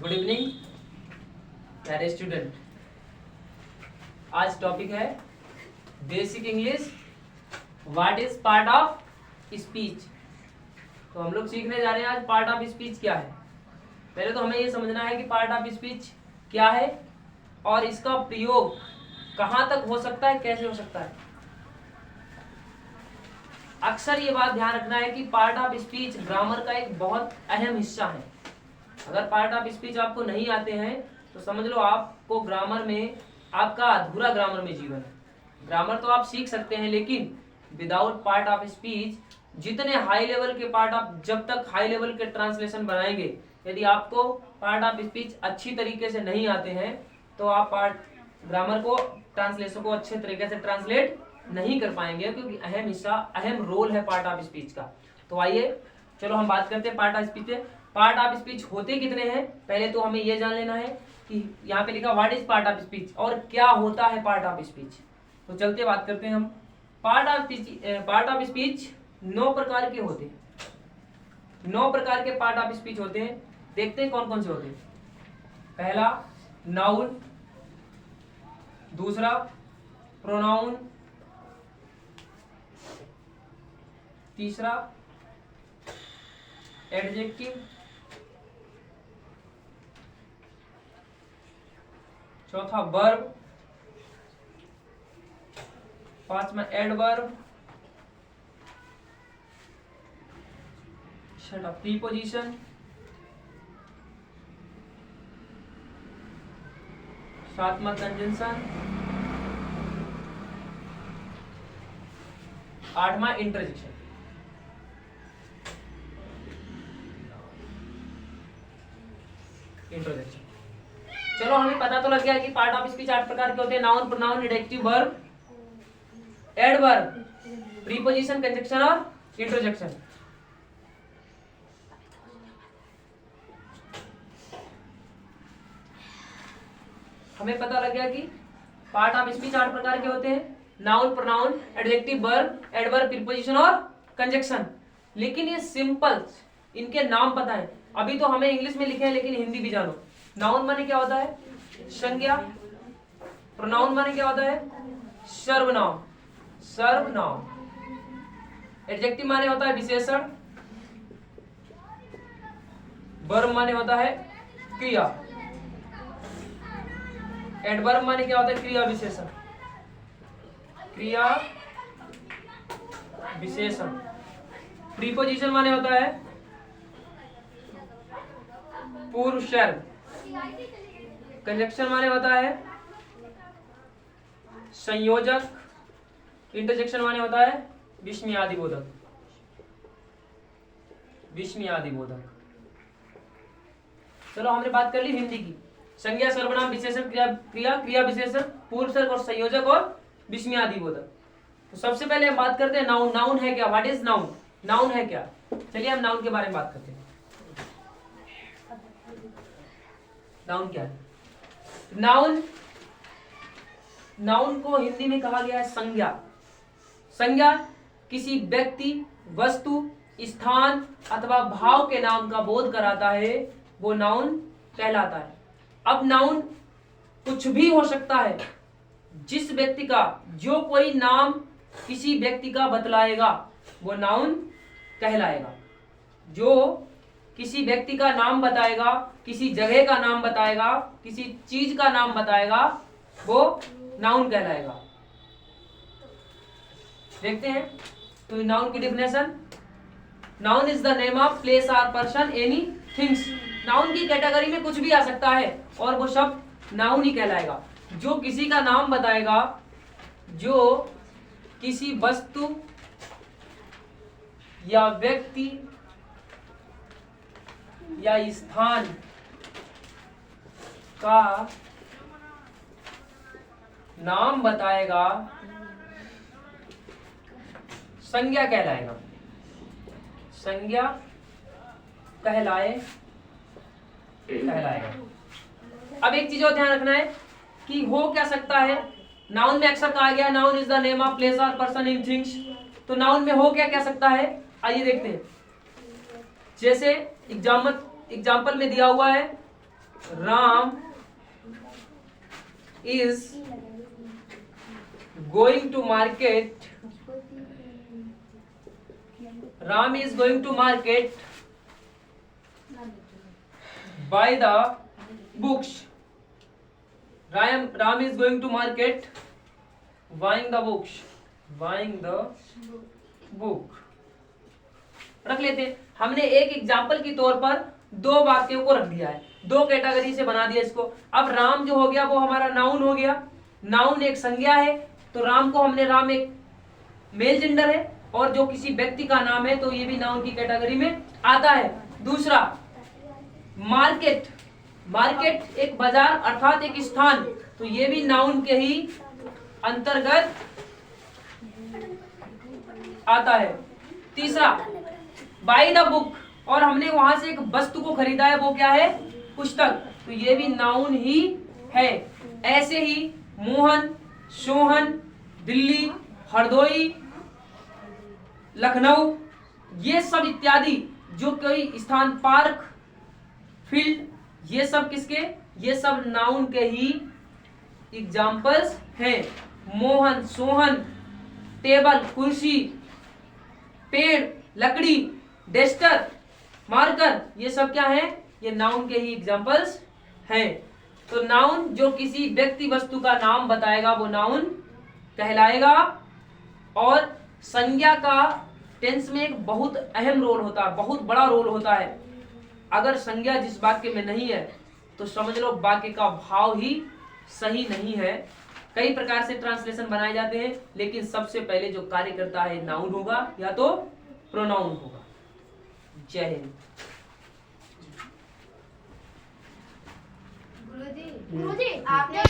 Good evening प्यारे student. आज topic है basic English, what is part of speech. तो हम लोग सीखने जा रहे हैं आज पार्ट ऑफ स्पीच क्या है। पहले तो हमें ये समझना है कि पार्ट ऑफ स्पीच क्या है और इसका प्रयोग कहाँ तक हो सकता है, कैसे हो सकता है। अक्सर ये बात ध्यान रखना है कि पार्ट ऑफ स्पीच ग्रामर का एक बहुत अहम हिस्सा है। अगर पार्ट ऑफ स्पीच आपको नहीं आते हैं तो समझ लो आपको ग्रामर में, आपका अधूरा ग्रामर में जीवन है। ग्रामर तो आप सीख सकते हैं लेकिन विदाउट पार्ट ऑफ स्पीच जितने हाई लेवल के पार्ट ऑफ, जब तक हाई लेवल के ट्रांसलेशन बनाएंगे, यदि आपको पार्ट ऑफ स्पीच अच्छी तरीके से नहीं आते हैं तो आप ग्रामर को, ट्रांसलेशन को अच्छे तरीके से ट्रांसलेट नहीं कर पाएंगे, क्योंकि अहम हिस्सा, अहम रोल है पार्ट ऑफ स्पीच का। तो आइए चलो हम बात करते हैं पार्ट ऑफ स्पीच पे। पार्ट ऑफ स्पीच होते कितने हैं, पहले तो हमें यह जान लेना है कि यहाँ पे लिखा what is part of speech और क्या होता है पार्ट ऑफ स्पीच। तो चलते बात करते हैं हम। पार्ट ऑफ स्पीच 9 प्रकार के होते हैं। 9 प्रकार के पार्ट ऑफ स्पीच होते हैं। देखते हैं कौन कौन से होते हैं। पहला नाउन, दूसरा प्रोनाउन, तीसरा एडजेक्टिव, चौथा वर्ब, पांचवा एडवर्ब, छठा प्रीपोजिशन, सातवां कंजंक्शन, आठवां इंटरजेक्शन। इंट्रोडक्शन। चलो हमें पता तो लग गया कि पार्ट ऑफ स्पीच 8 प्रकार के होते हैं। Noun, pronoun, adjective, verb, adverb, preposition, conjunction और इंटरजेक्शन। हमें पता लग गया कि पार्ट ऑफ स्पीच 8 प्रकार के होते हैं। Noun, pronoun, adjective, verb, adverb, preposition और कंजंक्शन। लेकिन ये सिंपल, इनके नाम पता है। अभी तो हमें इंग्लिश में लिखे हैं लेकिन हिंदी भी जानो। नाउन माने क्या होता है? संज्ञा। प्रोनाउन माने क्या होता है? सर्वनाम, सर्वनाम। एडजेक्टिव माने होता है विशेषण। वर्ब माने होता है क्रिया। एडवर्ब माने क्या होता है? क्रिया विशेषण, क्रिया विशेषण। प्रीपोजिशन माने होता है पूर्व शर्त। कंजंक्शन माने होता है संयोजक। इंटरजेक्शन माने होता है विस्मयादिबोधक, विस्मयादिबोधक। चलो हमने बात कर ली हिंदी की। संज्ञा, सर्वनाम, विशेषण, क्रिया विशेषण, पूर्व शर्त और संयोजक और विस्मयादिबोधक। तो सबसे पहले हम बात करते हैं नाउन। नाउन है क्या? What is noun? नाउन है क्या? चलिए हम नाउन के बारे में बात करते हैं। नाउन क्या है? नाउन को हिंदी में कहा गया है संज्ञा। संज्ञा किसी व्यक्ति, वस्तु, स्थान अथवा भाव के नाम का बोध कराता है, वो नाउन कहलाता है। अब नाउन कुछ भी हो सकता है। जिस व्यक्ति का, जो कोई नाम किसी व्यक्ति का बतलाएगा वो नाउन कहलाएगा। जो किसी व्यक्ति का नाम बताएगा, किसी जगह का नाम बताएगा, किसी चीज का नाम बताएगा, वो नाउन कहलाएगा। देखते हैं तो नाउन की definition. Noun is the name of place और पर्सन, एनी थिंग्स। नाउन की कैटेगरी में कुछ भी आ सकता है और वो शब्द नाउन ही कहलाएगा। जो किसी का नाम बताएगा, जो किसी वस्तु या व्यक्ति या स्थान का नाम बताएगा, संज्ञा कहलाएगा। संज्ञा कहलाएगा। अब एक चीज और ध्यान रखना है कि हो क्या सकता है। नाउन में अक्सर कहा गया noun is the name of place और पर्सन इन थिंग्स। तो नाउन में हो क्या क्या सकता है, आइए देखते हैं। जैसे एग्जाम्पल में दिया हुआ है Ram is going to market. Ram is going to market. Buy the books. Ram is going to market. Buying the books. Buying the book. रख लेते हैं। हमने एक एग्जाम्पल के तौर पर दो वाक्यों को रख दिया है, दो कैटेगरी से बना दिया इसको। अब राम जो हो गया वो हमारा नाउन हो गया। नाउन एक संज्ञा है, तो राम को हमने, राम एक मेल जेंडर है, और जो किसी व्यक्ति का नाम है तो ये भी नाउन की कैटेगरी में आता है। दूसरा मार्केट, मार्केट एक बाजार अर्थात एक स्थान, तो ये भी नाउन के ही अंतर्गत आता है। तीसरा बाय द बुक, और हमने वहां से एक वस्तु को खरीदा है, वो क्या है, पुस्तक, तो ये भी नाउन ही है। ऐसे ही मोहन, सोहन, दिल्ली, हरदोई, लखनऊ, ये सब इत्यादि जो कोई स्थान, पार्क, फील्ड, ये सब किसके, ये सब नाउन के ही एग्जाम्पल्स हैं। मोहन, सोहन, टेबल, कुर्सी, पेड़, लकड़ी, डेस्टर, मार्कर, ये सब क्या है, ये नाउन के ही एग्जाम्पल्स हैं। तो नाउन जो किसी व्यक्ति वस्तु का नाम बताएगा वो नाउन कहलाएगा। और संज्ञा का टेंस में एक बहुत अहम रोल होता है, बहुत बड़ा रोल होता है। अगर संज्ञा जिस वाक्य में नहीं है तो समझ लो वाक्य का भाव ही सही नहीं है। कई प्रकार से ट्रांसलेशन बनाए जाते हैं, लेकिन सबसे पहले जो कार्य करता है नाउन होगा या तो प्रोनाउन होगा। जय हिंद। गुरुजी आपने